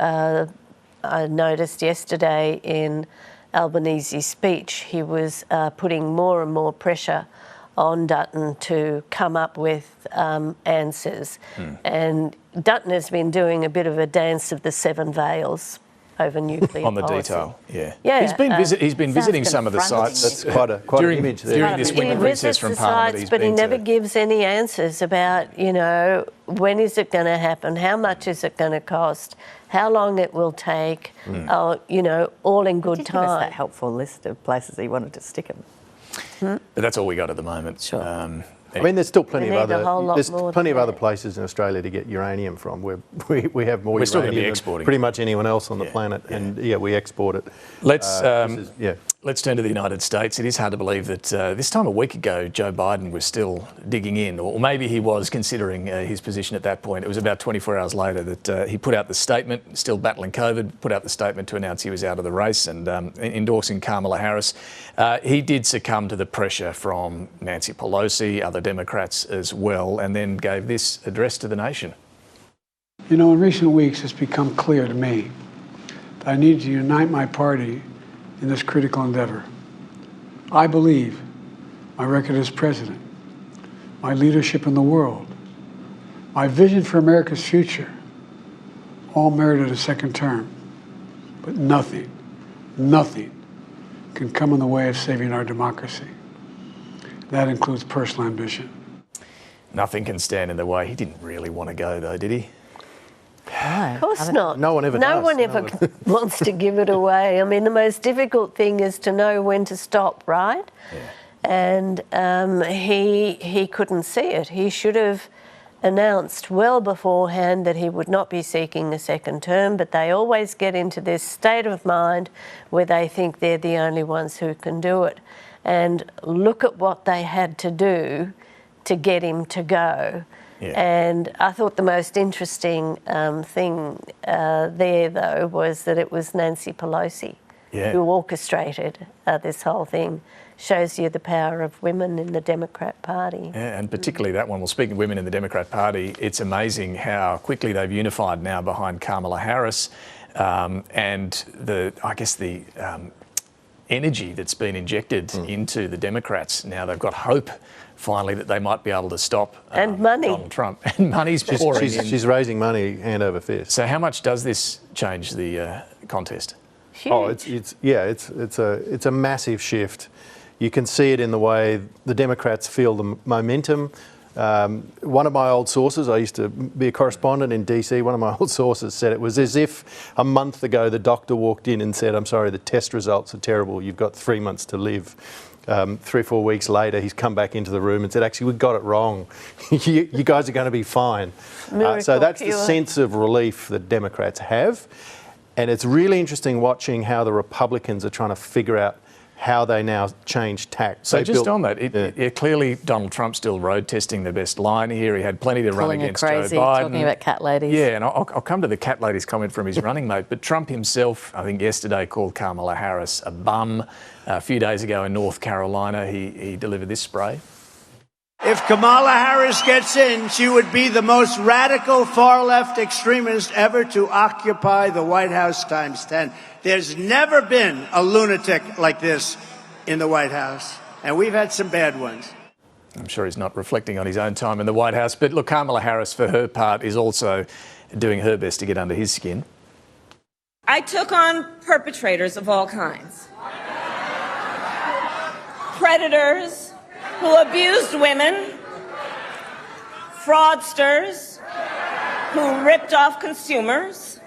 I noticed yesterday in Albanese's speech, he was putting more and more pressure on Dutton to come up with answers. And Dutton has been doing a bit of a dance of the 7 veils over nuclear on the policy. detail, yeah. He's been Sounds visiting some of the sites. That's quite an image there. During this winter recess from Parliament, sites, but he never gives any answers about, when is it going to happen, how much is it going to cost, how long it will take, all in good time. Give us that helpful list of places he wanted to stick him. But that's all we got at the moment. Sure. I mean, there's still plenty of other other places in Australia to get uranium from. We have more We're still going to be uranium exporting than pretty much anyone else on the planet, and we export it. Let's turn to the United States. It is hard to believe that this time a week ago, Joe Biden was still digging in, or maybe he was considering his position at that point. It was about 24 hours later that he put out the statement, still battling COVID, put out the statement to announce he was out of the race and endorsing Kamala Harris. He did succumb to the pressure from Nancy Pelosi, other Democrats as well, and then gave this address to the nation. In recent weeks, it's become clear to me that I need to unite my party in this critical endeavor. I believe my record as president, my leadership in the world, my vision for America's future, all merited a second term. But nothing can come in the way of saving our democracy. That includes personal ambition. Nothing can stand in the way. He didn't really want to go, though, did he? Of course not. No one ever No does. one ever wants to give it away. I mean, the most difficult thing is to know when to stop, right? Yeah. And he couldn't see it. He should have announced well beforehand that he would not be seeking a second term, but they always get into this state of mind where they think they're the only ones who can do it. And look at what they had to do to get him to go. Yeah. And I thought the most interesting thing there, though, was that it was Nancy Pelosi who orchestrated this whole thing. Shows you the power of women in the Democrat Party. Yeah, and particularly that one. Well, speaking of women in the Democrat Party, it's amazing how quickly they've unified now behind Kamala Harris, and the energy that's been injected into the Democrats. Now they've got hope, finally, that they might be able to stop and money. Donald Trump. And money's pouring in. She's raising money hand over fist. So how much does this change the contest? Huge. Oh, it's a massive shift. You can see it in the way the Democrats feel the momentum. One of my old sources, I used to be a correspondent in DC, one of my old sources said it was as if a month ago the doctor walked in and said, I'm sorry, the test results are terrible, you've got 3 months to live. 3 or 4 weeks later, he's come back into the room and said, actually, we got it wrong. you guys are going to be fine. So that's the sense of relief that Democrats have. And it's really interesting watching how the Republicans are trying to figure out how they now change tack. So just on that, clearly Donald Trump's still road testing the best line here. He had plenty to run against Joe Biden. Talking about cat ladies. Yeah, and I'll come to the cat ladies comment from his running mate. But Trump himself, I think yesterday, called Kamala Harris a bum. A few days ago in North Carolina, he delivered this spray. If Kamala Harris gets in, she would be the most radical far-left extremist ever to occupy the White House times 10. There's never been a lunatic like this in the White House, and we've had some bad ones. I'm sure he's not reflecting on his own time in the White House. But look, Kamala Harris, for her part, is also doing her best to get under his skin. I took on perpetrators of all kinds. Predators who abused women, fraudsters who ripped off consumers,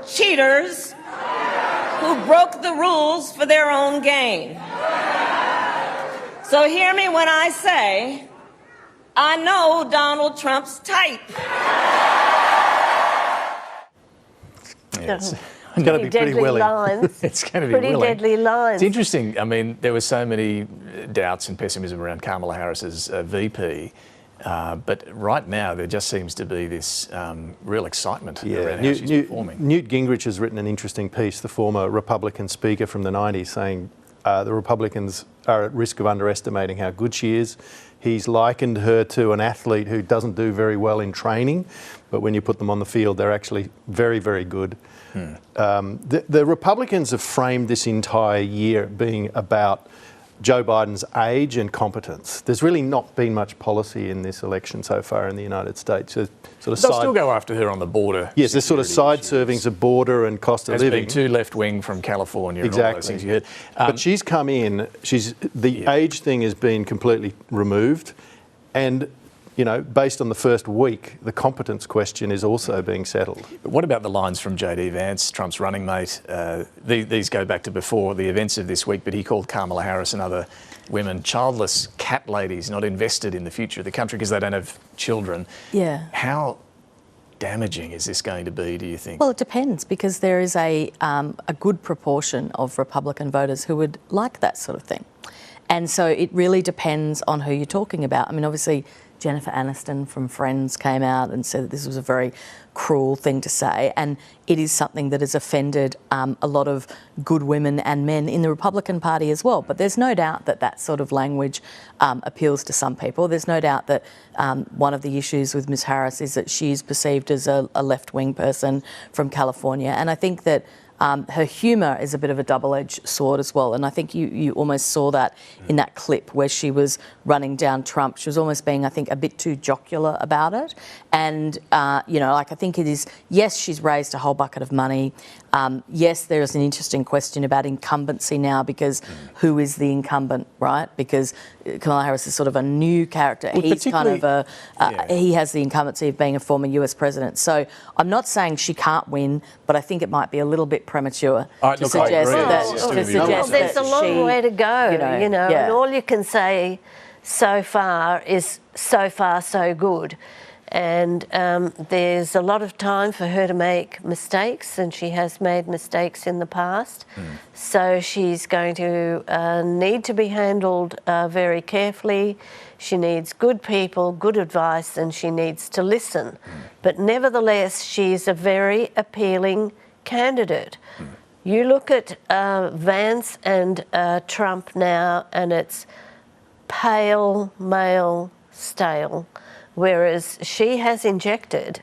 cheaters who broke the rules for their own gain. So hear me when I say, I know Donald Trump's type. Yes. It's going to be pretty willing. Lines. It's going to be pretty willing. deadly lines. It's interesting. I mean, there were so many doubts and pessimism around Kamala Harris's VP, but right now there just seems to be this real excitement around how she's performing. Newt Gingrich has written an interesting piece, the former Republican speaker from the 90s, saying the Republicans are at risk of underestimating how good she is. He's likened her to an athlete who doesn't do very well in training, but when you put them on the field, they're actually very, very good. The Republicans have framed this entire year being about Joe Biden's age and competence. There's really not been much policy in this election so far in the United States. So They'll still go after her on the border. Yes, there's sort of side servings of border and cost of living. Has been too left-wing from California Exactly. and all those things you heard. But she's come in, the age thing has been completely removed, and you know, based on the first week, the competence question is also being settled. But what about the lines from J.D. Vance, Trump's running mate? These go back to before the events of this week, but he called Kamala Harris and other women childless cat ladies, not invested in the future of the country because they don't have children. Yeah. How damaging is this going to be, do you think? Well, it depends, because there is a good proportion of Republican voters who would like that sort of thing. And so it really depends on who you're talking about. I mean, obviously, Jennifer Aniston from Friends came out and said that this was a very cruel thing to say, and it is something that has offended a lot of good women and men in the Republican Party as well. But there's no doubt that that sort of language appeals to some people. There's no doubt that one of the issues with Ms Harris is that she's perceived as a left-wing person from California, and I think that her humour is a bit of a double-edged sword as well, and I think you almost saw that in that clip where she was running down Trump. She was almost being, I think, a bit too jocular about it. And, you know, like I think it is, yes, she's raised a whole bucket of money. Yes, there is an interesting question about incumbency now, because who is the incumbent, right? Because Kamala Harris is sort of a new character. Well, he's kind of he has the incumbency of being a former US president. So I'm not saying she can't win, but I think it might be a little bit premature to suggest that. There's a long way to go, you know, yeah. and all you can say so far is so far so good. And there's a lot of time for her to make mistakes, and she has made mistakes in the past. So she's going to need to be handled very carefully. She needs good people, good advice, and she needs to listen. But nevertheless, she's a very appealing candidate. You look at Vance and Trump now, and it's pale, male, stale. Whereas she has injected,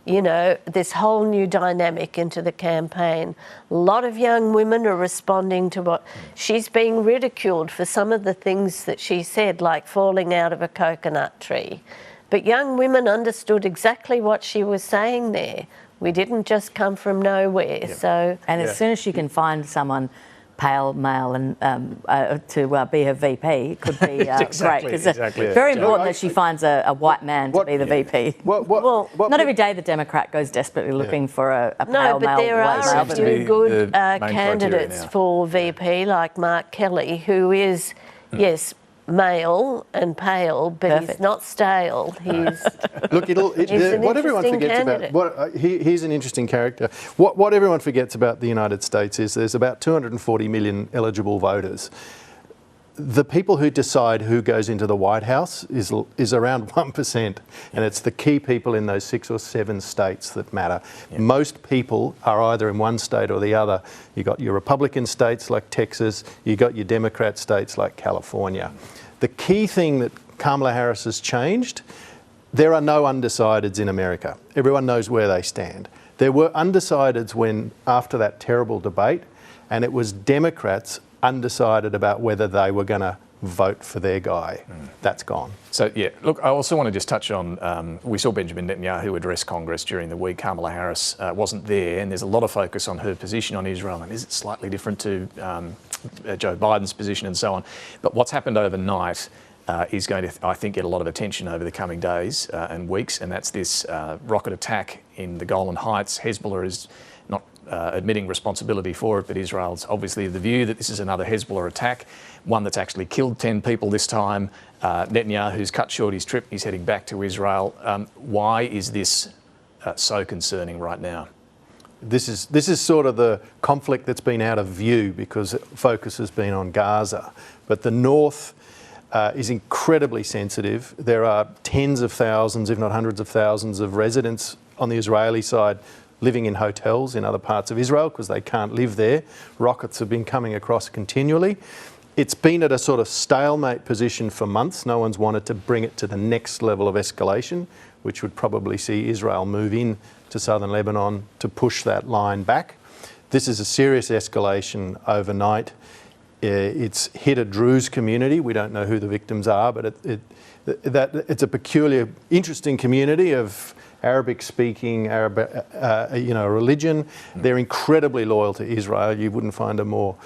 you know, this whole new dynamic into the campaign. A lot of young women are responding to what she's being ridiculed for some of the things that she said, like falling out of a coconut tree. But young women understood exactly what she was saying there. We didn't just come from nowhere. So, and as soon as she can find someone pale male and to be her VP. It could be great, because it's very important that she finds a white man to be the VP. Not every day the Democrat goes desperately looking for a pale male. No, but there are a few good candidates now for VP, like Mark Kelly, who is, yes, male and pale, but he's not stale. He's Look, what everyone forgets about. He's an interesting character. What everyone forgets about the United States is there's about 240 million eligible voters. The people who decide who goes into the White House is around 1%, and it's the key people in those 6 or 7 states that matter. Yeah. Most people are either in one state or the other. You've got your Republican states like Texas, you've got your Democrat states like California. The key thing that Kamala Harris has changed, there are no undecideds in America. Everyone knows where they stand. There were undecideds after that terrible debate, and it was Democrats undecided about whether they were going to vote for their guy. That's gone. So, yeah, look, I also want to just touch on, we saw Benjamin Netanyahu address Congress during the week. Kamala Harris wasn't there, and there's a lot of focus on her position on Israel, and is it slightly different to Joe Biden's position and so on. But what's happened overnight is going to, I think, get a lot of attention over the coming days and weeks, and that's this rocket attack in the Golan Heights. Hezbollah is not admitting responsibility for it, but Israel's obviously of the view that this is another Hezbollah attack, one that's actually killed 10 people this time. Netanyahu's cut short his trip. He's heading back to Israel. Why is this so concerning right now? This is sort of the conflict that's been out of view because focus has been on Gaza. But the north is incredibly sensitive. There are tens of thousands, if not hundreds of thousands, of residents on the Israeli side living in hotels in other parts of Israel because they can't live there. Rockets have been coming across continually. It's been at a sort of stalemate position for months. No one's wanted to bring it to the next level of escalation, which would probably see Israel move in to southern Lebanon to push that line back. This is a serious escalation overnight. It's hit a Druze community. We don't know who the victims are, but it's a peculiar, interesting community of Arabic-speaking, religion. They're incredibly loyal to Israel. You wouldn't find a more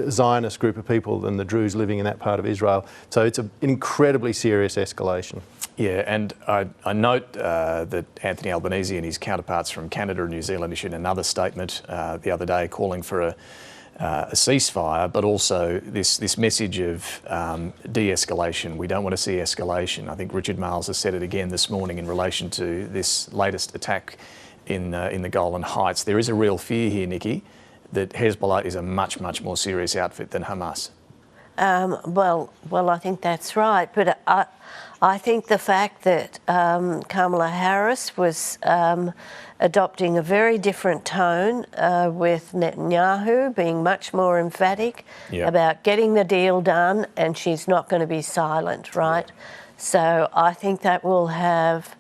Zionist group of people than the Druze living in that part of Israel. So it's an incredibly serious escalation. Yeah, and I note that Anthony Albanese and his counterparts from Canada and New Zealand issued another statement the other day calling for a ceasefire, but also this message of de-escalation. We don't want to see escalation. I think Richard Marles has said it again this morning in relation to this latest attack in the Golan Heights. There is a real fear here, Nikki, that Hezbollah is a much, much more serious outfit than Hamas. Well, I think that's right. But I think the fact that Kamala Harris was adopting a very different tone with Netanyahu, being much more emphatic about getting the deal done, and she's not going to be silent, right? Yeah. So I think that will have,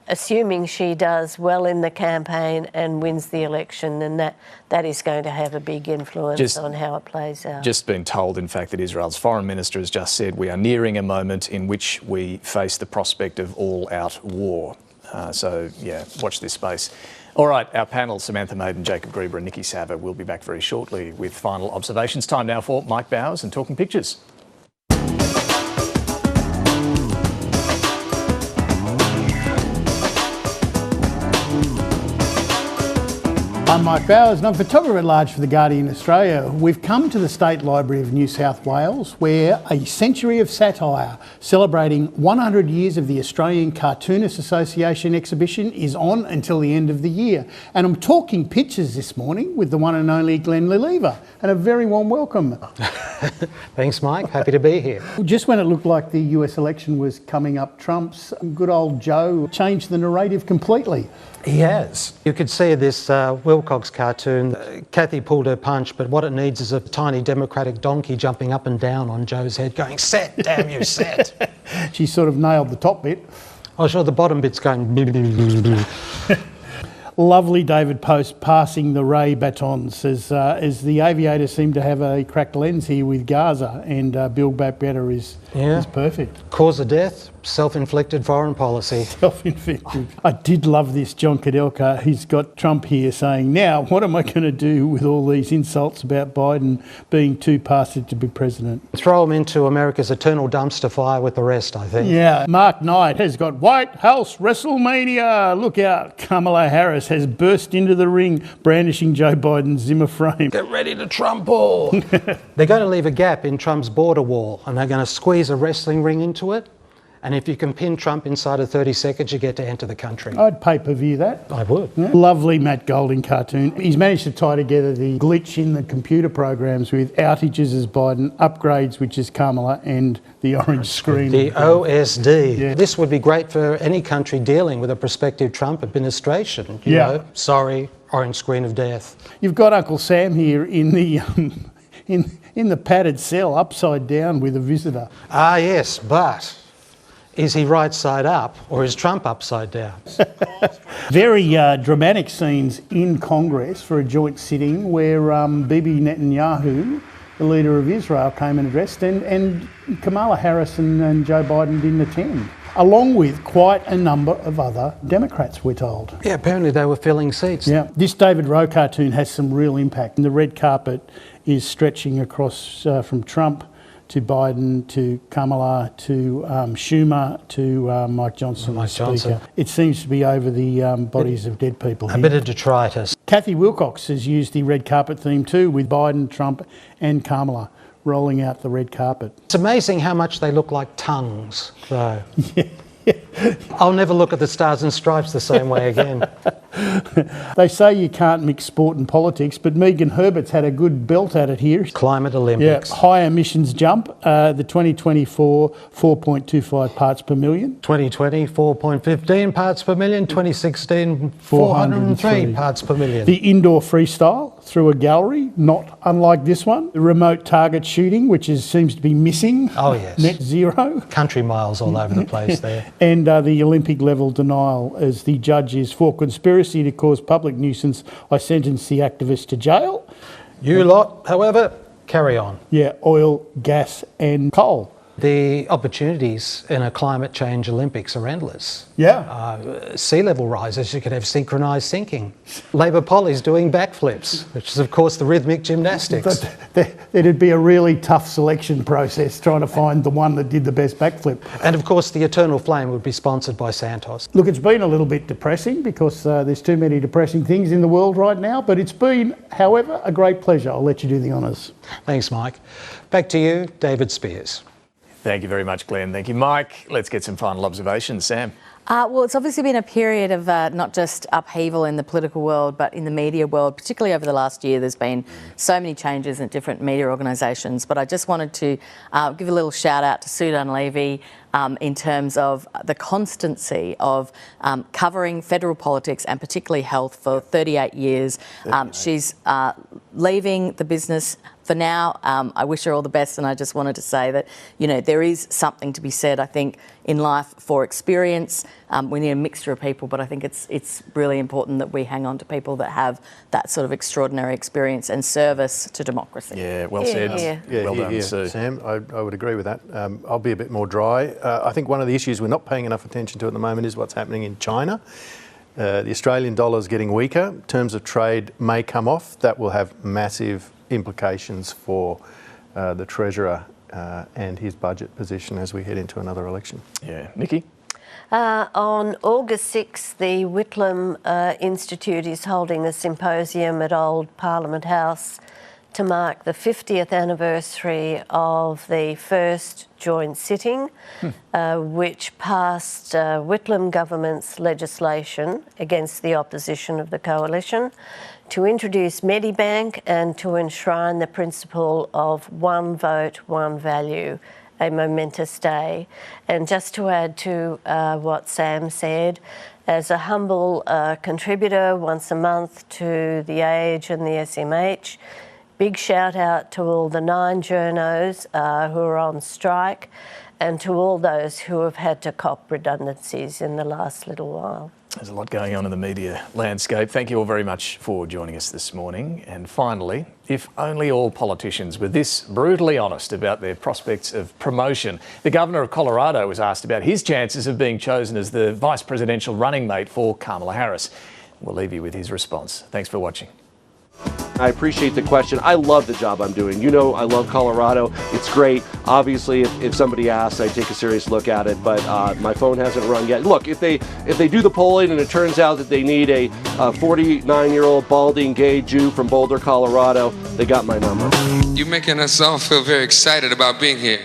assuming she does well in the campaign and wins the election, then that is going to have a big influence on how it plays out. Just been told, in fact, that Israel's foreign minister has just said we are nearing a moment in which we face the prospect of all-out war. So, yeah, watch this space. All right, our panel, Samantha, Maiden, Jacob Greber and Nikki Savva, will be back very shortly with final observations. Time now for Mike Bowers and Talking Pictures. I'm Mike Bowers and I'm photographer at large for The Guardian Australia. We've come to the State Library of New South Wales where a century of satire celebrating 100 years of the Australian Cartoonists Association exhibition is on until the end of the year. And I'm talking pictures this morning with the one and only Glenn Lillever, and a very warm welcome. Thanks, Mike. Happy to be here. Just when it looked like the US election was coming up, Trump's good old Joe changed the narrative completely. He has. You could see this Wilcox cartoon. Kathy pulled her punch, but what it needs is a tiny Democratic donkey jumping up and down on Joe's head going, "Set, damn you, set." She sort of nailed the top bit. Oh, sure, the bottom bit's going... Lovely David Post passing the Ray batons as the aviators seem to have a cracked lens here with Gaza, and Build Back Better is perfect. Cause of death, Self-inflicted foreign policy. Self-inflicted. I did love this, John Kadelka. He's got Trump here saying, now, what am I going to do with all these insults about Biden being too passive to be president? Throw him into America's eternal dumpster fire with the rest, I think. Yeah, Mark Knight has got White House WrestleMania. Look out, Kamala Harris has burst into the ring brandishing Joe Biden's Zimmer frame. Get ready to Trump-ball. They're going to leave a gap in Trump's border wall and they're going to squeeze a wrestling ring into it. And if you can pin Trump inside of 30 seconds, you get to enter the country. I'd pay-per-view that. I would. Yeah. Lovely Matt Golding cartoon. He's managed to tie together the glitch in the computer programs with outages as Biden, upgrades, which is Kamala, and the orange screen. The OSD. Yeah. This would be great for any country dealing with a prospective Trump administration. You know, sorry, orange screen of death. You've got Uncle Sam here in the in the padded cell, upside down with a visitor. Ah, yes, but is he right side up or is Trump upside down? Very dramatic scenes in Congress for a joint sitting where Bibi Netanyahu, the leader of Israel, came and addressed, and Kamala Harris and Joe Biden didn't attend, along with quite a number of other Democrats, we're told. Yeah, apparently they were filling seats. Yeah, this David Rowe cartoon has some real impact. The red carpet is stretching across from Trump to Biden, to Kamala, to Schumer, to Mike Johnson, the Speaker. It seems to be over the bodies of dead people here. A bit of detritus. Kathy Wilcox has used the red carpet theme too, with Biden, Trump and Kamala rolling out the red carpet. It's amazing how much they look like tongues, though. I'll never look at the Stars and Stripes the same way again. They say you can't mix sport and politics, but Megan Herbert's had a good belt at it here. Climate Olympics. Yeah, high emissions jump. The 2024, 4.25 parts per million. 2020, 4.15 parts per million. 2016, 403 parts per million. The indoor freestyle through a gallery, not unlike this one. The remote target shooting, which seems to be missing. Oh, yes. Net zero. Country miles all over the place there. And the Olympic level denial, as the judge is for conspiracy to cause public nuisance. I sentence the activist to jail. You lot, however, carry on. Yeah, oil, gas and coal. The opportunities in a climate change Olympics are endless. Yeah. Sea level rises, you could have synchronised sinking. Labor Polly's doing backflips, which is of course the rhythmic gymnastics. It'd be a really tough selection process trying to find the one that did the best backflip. And of course the Eternal Flame would be sponsored by Santos. Look, it's been a little bit depressing because there's too many depressing things in the world right now, but it's been, however, a great pleasure. I'll let you do the honours. Thanks, Mike. Back to you, David Speers. Thank you very much, Glenn. Thank you, Mike. Let's get some final observations. Sam? Well, it's obviously been a period of not just upheaval in the political world, but in the media world, particularly over the last year. There's been so many changes in different media organisations. But I just wanted to give a little shout out to Sue Dunleavy in terms of the constancy of covering federal politics and particularly health for 38 years. She's leaving the business for now. I wish her all the best, and I just wanted to say that, you know, there is something to be said, I think, in life for experience. We need a mixture of people, but I think it's really important that we hang on to people that have that sort of extraordinary experience and service to democracy. Yeah, well said. Yeah, well done, Sue. Sam. I would agree with that. I'll be a bit more dry. I think one of the issues we're not paying enough attention to at the moment is what's happening in China. The Australian dollar is getting weaker. Terms of trade may come off. That will have massive implications for the Treasurer and his budget position as we head into another election. Yeah. Nikki? On August 6th, the Whitlam Institute is holding a symposium at Old Parliament House to mark the 50th anniversary of the first joint sitting, which passed Whitlam government's legislation against the opposition of the coalition to introduce Medibank and to enshrine the principle of one vote, one value, a momentous day. And just to add to what Sam said, as a humble contributor once a month to The Age and the SMH, Big shout out to all the 9 journos who are on strike and to all those who have had to cop redundancies in the last little while. There's a lot going on in the media landscape. Thank you all very much for joining us this morning. And finally, if only all politicians were this brutally honest about their prospects of promotion. The Governor of Colorado was asked about his chances of being chosen as the vice presidential running mate for Kamala Harris. We'll leave you with his response. Thanks for watching. I appreciate the question. I love the job I'm doing. You know, I love Colorado. It's great. Obviously, if somebody asks, I take a serious look at it, but my phone hasn't rung yet. Look, if they do the polling and it turns out that they need a 49-year-old balding gay Jew from Boulder, Colorado, they got my number. You're making us all feel very excited about being here.